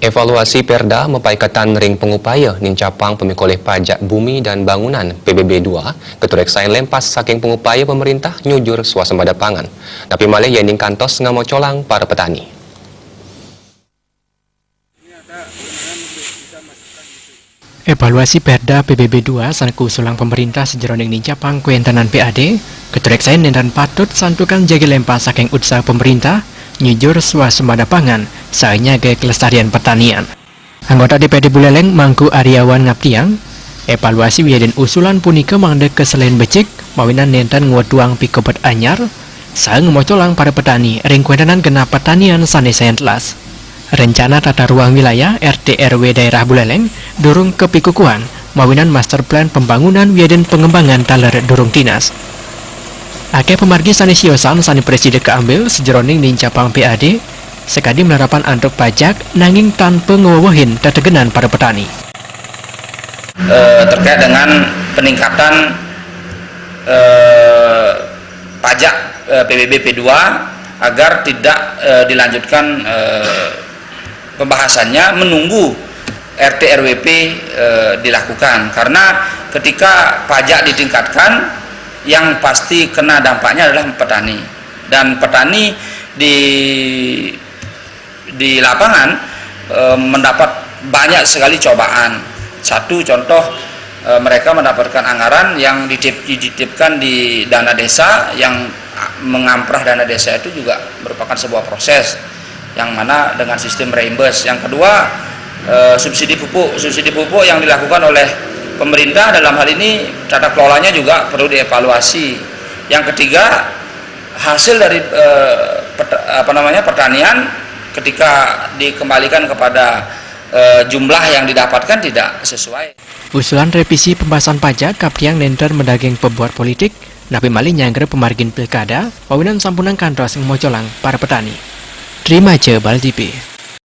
Evaluasi Perda mepaikatan ring pengupaya nincapang pemikoleh pajak bumi dan bangunan PBB 2 keturek sain lempas saking pengupaya pemerintah nyujur swasembada pangan. Tapi malih yening kantos ngamocolang para petani. Evaluasi Perda PBB 2 sanaku usulang pemerintah sejeroning nincapang kuentanan PAD keturek sain nendan patut santukan jagi lempas saking usaha pemerintah nyujur swasembada pangan saenya ke kelestarian pertanian. Anggota DPD Buleleng Mangku Aryawan ngaptiang evaluasi wiyaden usulan punika mangde keselain becik mawinan nentan nguatuang pikobet anyar saeng ngocolang para petani ring kuentanan genap pertanian sanesayan telas. Rencana tata ruang wilayah RT RW daerah Buleleng durung kepikukuhan mawinan master plan pembangunan wiyaden pengembangan taler durung tinas. Akeh pemargi sanesiosan sani presiden keambil sejeroning nincapang PAD sekadi melarapan antuk pajak nanging tanpa ngewawahin tetegenan para petani. Terkait dengan peningkatan pajak PBB P2 agar tidak dilanjutkan pembahasannya menunggu RT RWP dilakukan, karena ketika pajak ditingkatkan yang pasti kena dampaknya adalah petani, dan petani di lapangan mendapat banyak sekali cobaan. Satu contoh, mereka mendapatkan anggaran yang dititipkan di dana desa, yang mengamprah dana desa itu juga merupakan sebuah proses yang mana dengan sistem reimburse. Yang kedua, subsidi pupuk yang dilakukan oleh pemerintah dalam hal ini tata kelolanya juga perlu dievaluasi. Yang ketiga, hasil dari pertanian ketika dikembalikan kepada jumlah yang didapatkan tidak sesuai. Usulan revisi pembahasan pajak kaptiang nenter mendaging pembuat politik napi malih nyangger pemargin pilkada wawinan sampunan kantos mocolang para petani. Terima aja Bal TV.